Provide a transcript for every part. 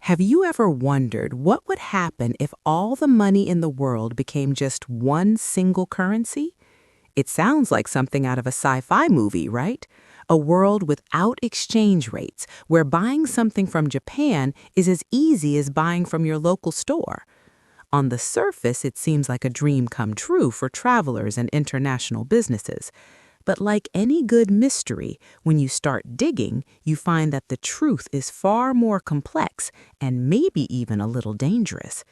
Have you ever wondered what would happen if all the money in the world became just one single currency? It sounds like something out of a sci-fi movie, right? A world without exchange rates, where buying something from Japan is as easy as buying from your local store. On the surface, it seems like a dream come true for travelers and international businesses. But like any good mystery, when you start digging, you find that the truth is far more complex and maybe even a little dangerous.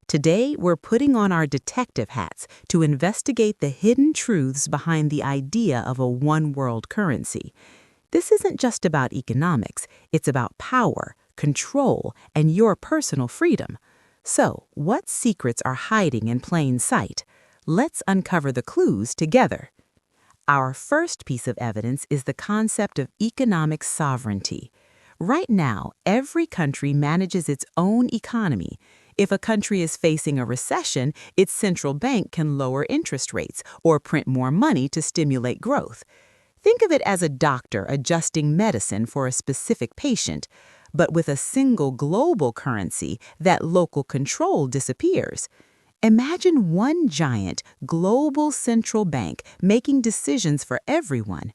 Today, we're putting on our detective hats to investigate the hidden truths behind the idea of a one-world currency. This isn't just about economics, it's about power, control, and your personal freedom. So, what secrets are hiding in plain sight? Let's uncover the clues together. Our first piece of evidence is the concept of economic sovereignty. Right now, every country manages its own economy. If a country is facing a recession, its central bank can lower interest rates or print more money to stimulate growth. Think of it as a doctor adjusting medicine for a specific patient. But with a single global currency, that local control disappears. Imagine one giant, global central bank making decisions for everyone.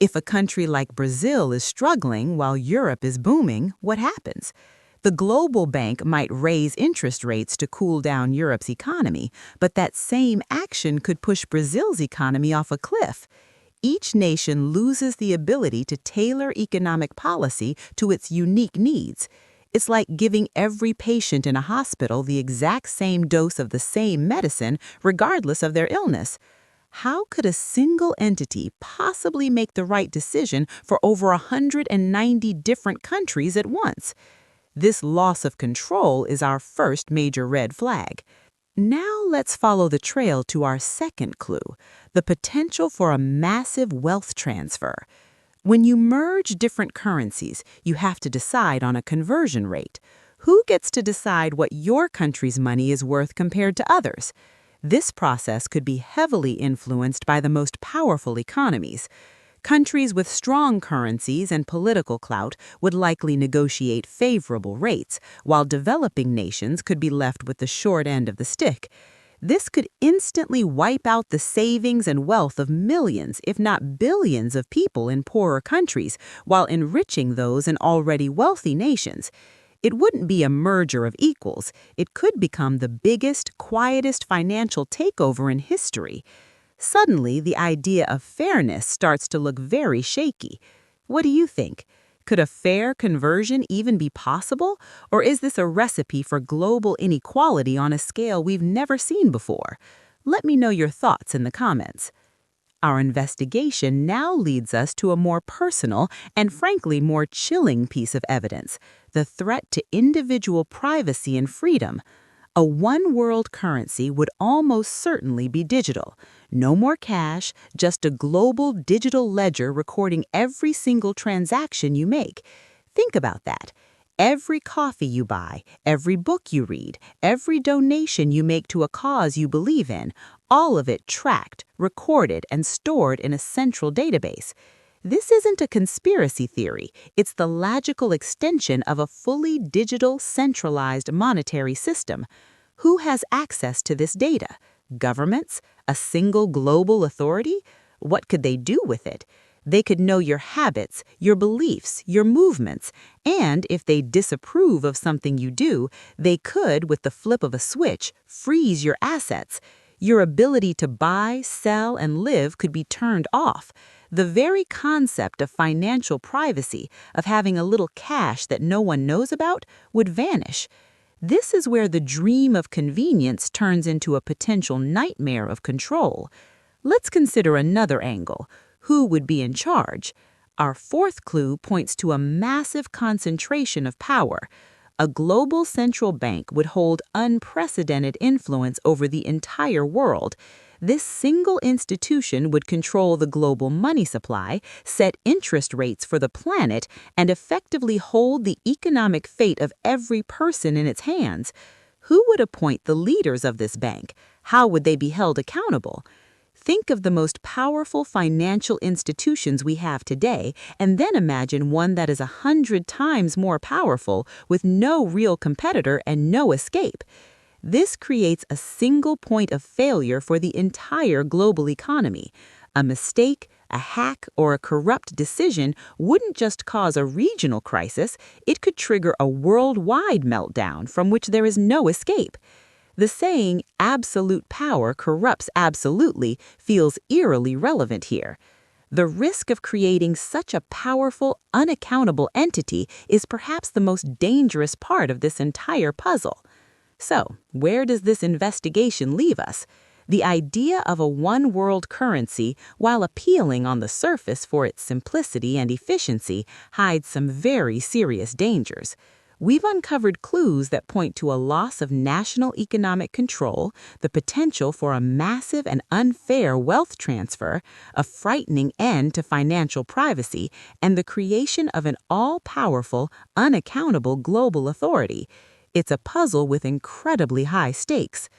If a country like Brazil is struggling while Europe is booming, what happens? The global bank might raise interest rates to cool down Europe's economy, but that same action could push Brazil's economy off a cliff. Each nation loses the ability to tailor economic policy to its unique needs. It's like giving every patient in a hospital the exact same dose of the same medicine, regardless of their illness. How could a single entity possibly make the right decision for over 190 different countries at once? This loss of control is our first major red flag. Now let's follow the trail to our second clue, the potential for a massive wealth transfer. When you merge different currencies, you have to decide on a conversion rate. Who gets to decide what your country's money is worth compared to others? This process could be heavily influenced by the most powerful economies. Countries with strong currencies and political clout would likely negotiate favorable rates, while developing nations could be left with the short end of the stick. This could instantly wipe out the savings and wealth of millions, if not billions, of people in poorer countries, while enriching those in already wealthy nations. It wouldn't be a merger of equals. It could become the biggest, quietest financial takeover in history. Suddenly, the idea of fairness starts to look very shaky. What do you think? Could a fair conversion even be possible? Or is this a recipe for global inequality on a scale we've never seen before? Let me know your thoughts in the comments. Our investigation now leads us to a more personal and frankly more chilling piece of evidence, the threat to individual privacy and freedom. A one-world currency would almost certainly be digital. No more cash, just a global digital ledger recording every single transaction you make. Think about that. Every coffee you buy, every book you read, every donation you make to a cause you believe in, all of it tracked, recorded, and stored in a central database. This isn't a conspiracy theory. It's the logical extension of a fully digital, centralized monetary system. Who has access to this data? Governments? A single global authority? What could they do with it? They could know your habits, your beliefs, your movements, and if they disapprove of something you do, they could, with the flip of a switch, freeze your assets. Your ability to buy, sell, and live could be turned off. The very concept of financial privacy, of having a little cash that no one knows about, would vanish. This is where the dream of convenience turns into a potential nightmare of control. Let's consider another angle. Who would be in charge? Our fourth clue points to a massive concentration of power. A global central bank would hold unprecedented influence over the entire world. This single institution would control the global money supply, set interest rates for the planet, and effectively hold the economic fate of every person in its hands. Who would appoint the leaders of this bank? How would they be held accountable? Think of the most powerful financial institutions we have today, and then imagine one that is 100 times more powerful with no real competitor and no escape. This creates a single point of failure for the entire global economy. A mistake, a hack, or a corrupt decision wouldn't just cause a regional crisis, it could trigger a worldwide meltdown from which there is no escape. The saying, absolute power corrupts absolutely, feels eerily relevant here. The risk of creating such a powerful, unaccountable entity is perhaps the most dangerous part of this entire puzzle. So, where does this investigation leave us? The idea of a one-world currency, while appealing on the surface for its simplicity and efficiency, hides some very serious dangers. We've uncovered clues that point to a loss of national economic control, the potential for a massive and unfair wealth transfer, a frightening end to financial privacy, and the creation of an all-powerful, unaccountable global authority. It's a puzzle with incredibly high stakes.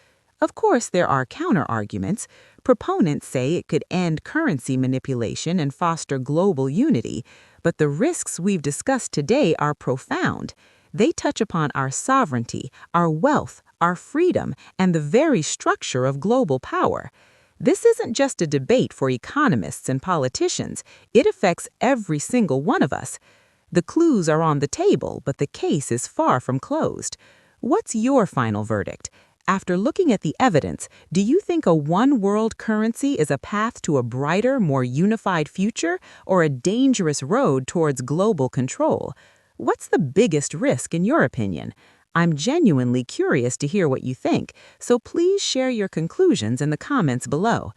Of course, there are counter-arguments. Proponents say it could end currency manipulation and foster global unity, but the risks we've discussed today are profound. They touch upon our sovereignty, our wealth, our freedom, and the very structure of global power. This isn't just a debate for economists and politicians. It affects every single one of us. The clues are on the table, but the case is far from closed. What's your final verdict? After looking at the evidence, do you think a one-world currency is a path to a brighter, more unified future, or a dangerous road towards global control? What's the biggest risk in your opinion? I'm genuinely curious to hear what you think, so please share your conclusions in the comments below.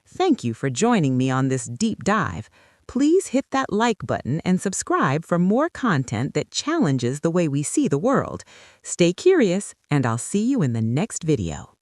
Thank you for joining me on this deep dive. Please hit that like button and subscribe for more content that challenges the way we see the world. Stay curious, and I'll see you in the next video.